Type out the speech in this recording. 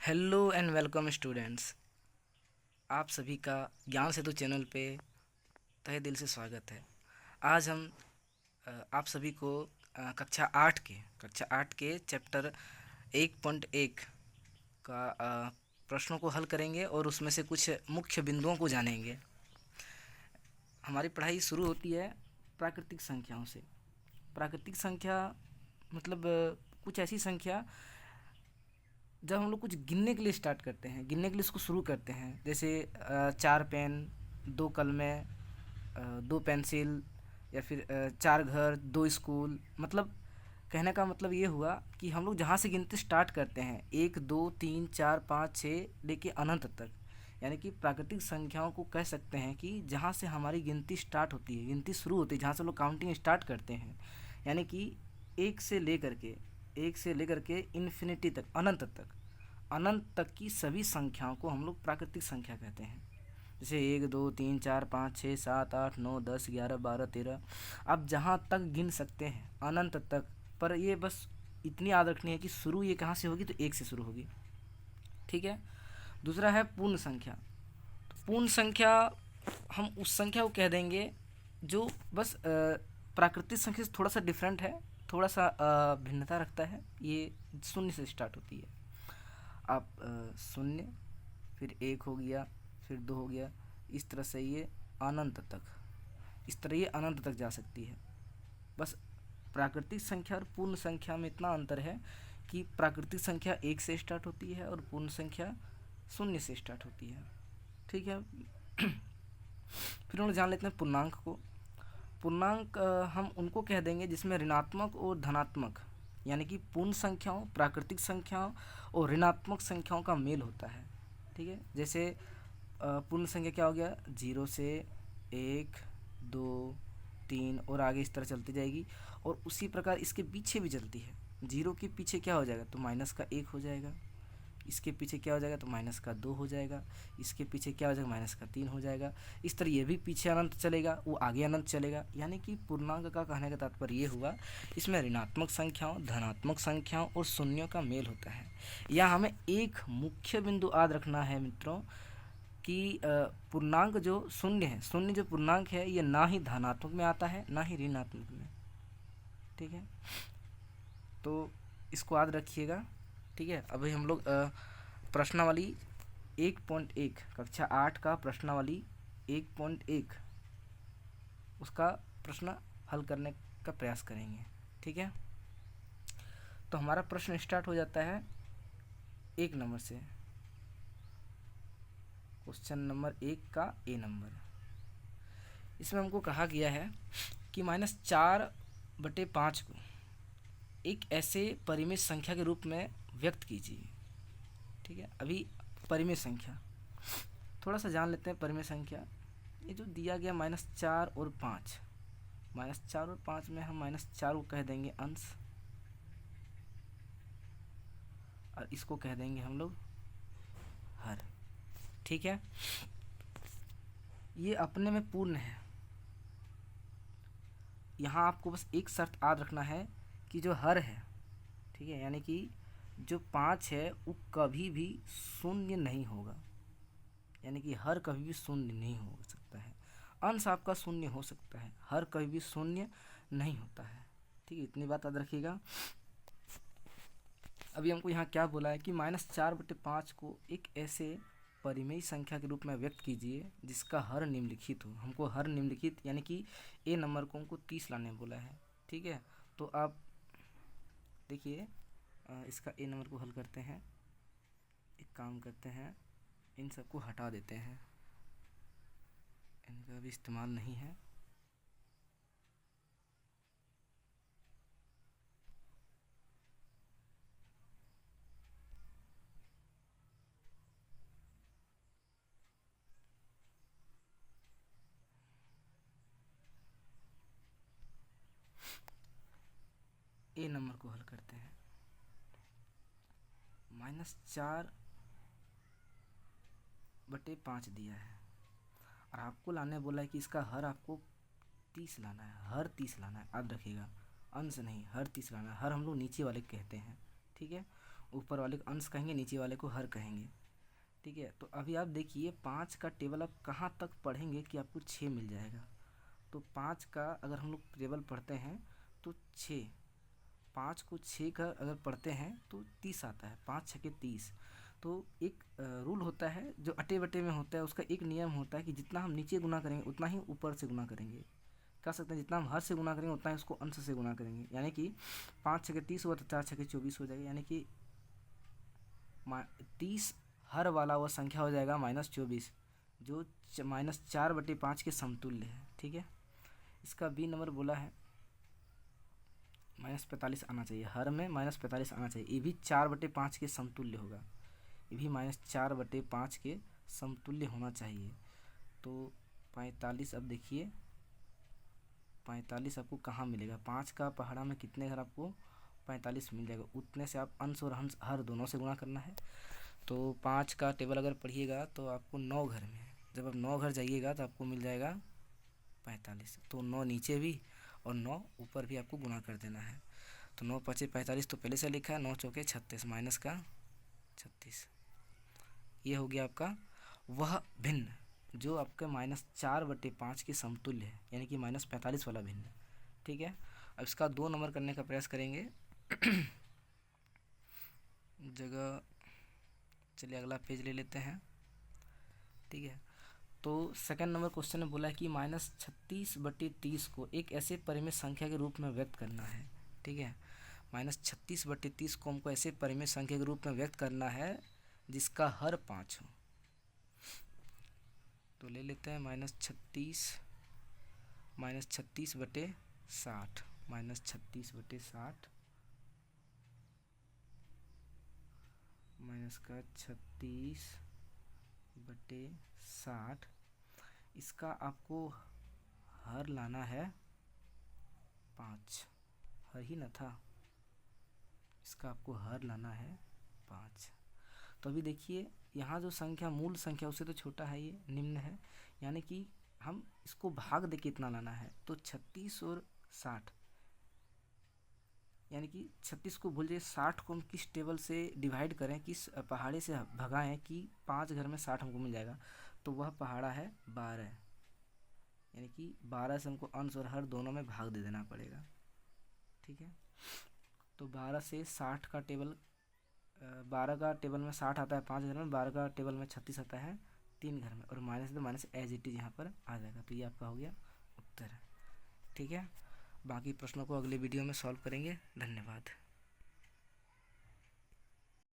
Hello and welcome students. आप सभी का ज्ञान सेतु चैनल पे तहे दिल से स्वागत है। आज हम आप सभी को कक्षा 8 के चैप्टर 1.1 का प्रश्नों को हल करेंगे और उसमें से कुछ मुख्य बिंदुओं को जानेंगे। हमारी पढ़ाई शुरू होती है प्राकृतिक संख्याओं से। प्राकृतिक संख्या मतलब कुछ ऐसी संख्या जब हम लोग कुछ गिनने के लिए स्टार्ट करते हैं, गिनने के लिए इसको शुरू करते हैं, जैसे 4 पेन, 2 कलमें, 2 पेंसिल, या फिर 4 घर, 2 स्कूल। मतलब कहने का मतलब ये हुआ कि हम लोग जहाँ से गिनते स्टार्ट करते हैं 1 2 3 4 5 6 लेके अनंत तक, यानी कि प्राकृतिक संख्याओं को कह सकते हैं कि जहाँ से हमारी गिनती स्टार्ट होती है, गिनती शुरू होती है, जहाँ से हम लोग काउंटिंग स्टार्ट करते हैं, यानी कि एक से लेकर के एक से लेकर के इन्फिनिटी तक, अनंत तक की सभी संख्याओं को हम लोग प्राकृतिक संख्या कहते हैं। जैसे 1 2 3 4 5 6 7 8 9 10 11 12 13, आप जहाँ तक गिन सकते हैं अनंत तक। पर ये बस इतनी याद रखनी है कि शुरू ये कहाँ से होगी, तो 1 से शुरू होगी। ठीक है। दूसरा है पूर्ण संख्या। तो पूर्ण संख्या हम उस संख्या को कह देंगे जो बस प्राकृतिक संख्या से थोड़ा सा डिफरेंट है, थोड़ा सा भिन्नता रखता है। ये शून्य से स्टार्ट होती है। आप शून्य, फिर 1 हो गया, फिर 2 हो गया, इस तरह से ये अनंत तक, इस तरह ये अनंत तक जा सकती है। बस प्राकृतिक संख्या और पूर्ण संख्या में इतना अंतर है कि प्राकृतिक संख्या 1 से स्टार्ट होती है और पूर्ण संख्या शून्य से स्टार्ट होती है। ठीक है। फिर हम जान लेते हैं पूर्णांक को। पूर्णांक हम उनको कह देंगे जिसमें ऋणात्मक और धनात्मक, यानी कि पूर्ण संख्याओं, प्राकृतिक संख्याओं और ऋणात्मक संख्याओं का मेल होता है। ठीक है। जैसे पूर्ण संख्या क्या हो गया, 0 से 1 2 3 और आगे इस तरह चलती जाएगी। और उसी प्रकार इसके पीछे भी चलती है। 0 के पीछे क्या हो जाएगा, तो -1 हो जाएगा। इसके पीछे क्या हो जाएगा, तो -2 हो जाएगा। इसके पीछे क्या हो जाएगा, -3 हो जाएगा। इस तरह ये भी पीछे अनंत चलेगा, वो आगे अनंत चलेगा। यानी कि पूर्णांक का कहने का तात्पर्य ये हुआ, इसमें ऋणात्मक संख्याओं, धनात्मक संख्याओं और शून्यों का मेल होता है। या हमें एक मुख्य बिंदु याद रखना है मित्रों कि पूर्णांक जो शून्य है, शून्य जो पूर्णांक है, ये ना ही धनात्मक में आता है ना ही ऋणात्मक में। ठीक है। तो इसको याद रखिएगा। ठीक है। अभी हम लोग प्रश्नावली 1.1, कक्षा 8 का प्रश्नावली 1.1, उसका प्रश्न हल करने का प्रयास करेंगे। ठीक है। तो हमारा प्रश्न स्टार्ट हो जाता है 1 नंबर से। क्वेश्चन नंबर 1 का ए नंबर। इसमें हमको कहा गया है कि -4/5 को एक ऐसे परिमेय संख्या के रूप में व्यक्त कीजिए। ठीक है। अभी परिमेय संख्या थोड़ा सा जान लेते हैं। परिमेय संख्या ये जो दिया गया -4 और 5, -4 और 5 में हम -4 को कह देंगे अंश, और इसको कह देंगे हम लोग हर। ठीक है। ये अपने में पूर्ण है। यहाँ आपको बस एक शर्त याद रखना है कि जो हर है, ठीक है, यानी कि जो 5 है वो कभी भी शून्य नहीं होगा। यानी कि हर कभी भी शून्य नहीं हो सकता है। अंश आपका शून्य हो सकता है, हर कभी भी शून्य नहीं होता है। ठीक है। इतनी बात याद रखिएगा। अभी हमको यहाँ क्या बोला है कि -4/5 को एक ऐसे परिमेय संख्या के रूप में व्यक्त कीजिए जिसका हर निम्नलिखित हो। हमको हर निम्नलिखित यानी कि ए नंबर को हमको 30 लाने बोला है। ठीक है। तो आप देखिए, इसका ए नंबर को हल करते हैं। एक काम करते हैं, इन सबको हटा देते हैं, इनका भी इस्तेमाल नहीं है। ए नंबर को हल करते हैं। -4/5 दिया है और आपको लाने बोला है कि इसका हर आपको 30 लाना है। हर 30 लाना है, याद रखिएगा। अंश नहीं, हर 30 लाना है। हर हम लोग नीचे वाले कहते हैं। ठीक है। ऊपर वाले को अंश कहेंगे, नीचे वाले को हर कहेंगे। ठीक है, तो अभी आप देखिए 5 का टेबल आप कहाँ तक पढ़ेंगे कि आपको 6 मिल जाएगा। तो 5 का अगर हम लोग टेबल पढ़ते हैं तो 6, 5 को 6 का अगर पढ़ते हैं तो 30 आता है, 5 छके 30। तो एक रूल होता है जो अटे बटे में होता है, उसका एक नियम होता है कि जितना हम नीचे गुना करेंगे उतना ही ऊपर से गुना करेंगे। कह सकते हैं जितना हम हर से गुना करेंगे उतना ही उसको अंश से गुना करेंगे। यानी कि 5 छके 30 हुआ तो 4 छके 24 हो जाएगा, यानी कि 30 हर वाला वह संख्या हो जाएगा -24, जो -4/5 के समतुल्य है। ठीक है, इसका बी नंबर बोला है -45 आना चाहिए, हर में -45 आना चाहिए। ये भी 4/5 के समतुल्य होगा, ये भी -4/5 के समतुल्य होना चाहिए। तो 45, अब देखिए 45 आपको कहाँ मिलेगा, 5 का पहाड़ा में कितने घर आपको 45 मिल जाएगा, उतने से आप अंश और हर दोनों से गुणा करना है। तो 5 का टेबल अगर पढ़िएगा तो आपको 9 घर में, जब आप 9 घर जाइएगा तो आपको मिल जाएगा 45। तो 9 नीचे भी और 9 ऊपर भी आपको गुणा कर देना है। तो 9 5 45 तो पहले से लिखा है, 9 चौके 36 माइनस का 36। ये हो गया आपका वह भिन्न जो आपके -4/5 के समतुल्य है, यानी कि -45 वाला भिन्न। ठीक है, अब इसका 2 नंबर करने का प्रयास करेंगे। जगह चलिए अगला पेज ले लेते हैं। ठीक है, तो सेकंड नंबर क्वेश्चन में बोला है कि -36/30 को एक ऐसे परिमेय संख्या के रूप में व्यक्त करना है। ठीक है, -36/30 को हमको ऐसे परिमेय संख्या के रूप में व्यक्त करना है जिसका हर 5 हो। तो ले लेते हैं -36/60 -36/60 माइनस का 36/60। इसका आपको हर लाना है 5, हर ही ना था, इसका आपको हर लाना है 5। तो अभी देखिए यहाँ जो संख्या मूल संख्या उससे तो छोटा है, ये निम्न है, यानी कि हम इसको भाग दे के इतना लाना है। तो 36 और 60, यानी कि 36 को भूल जाइए, 60 को हम किस टेबल से डिवाइड करें, किस पहाड़े से भगाएं कि 5 घर में 60 हमको मिल जाएगा। तो वह पहाड़ा है 12, यानी कि 12 से हमको अंश और हर दोनों में भाग दे देना पड़ेगा। ठीक है, तो 12 से 60 का टेबल, 12 का टेबल में 60 आता है 5 घर में, 12 का टेबल में 36 आता है 3 घर में, और माइनस तो माइनस एज इट इज यहाँ पर आ जाएगा। तो ये आपका हो गया उत्तर। ठीक है, बाकी प्रश्नों को अगले वीडियो में सॉल्व करेंगे। धन्यवाद।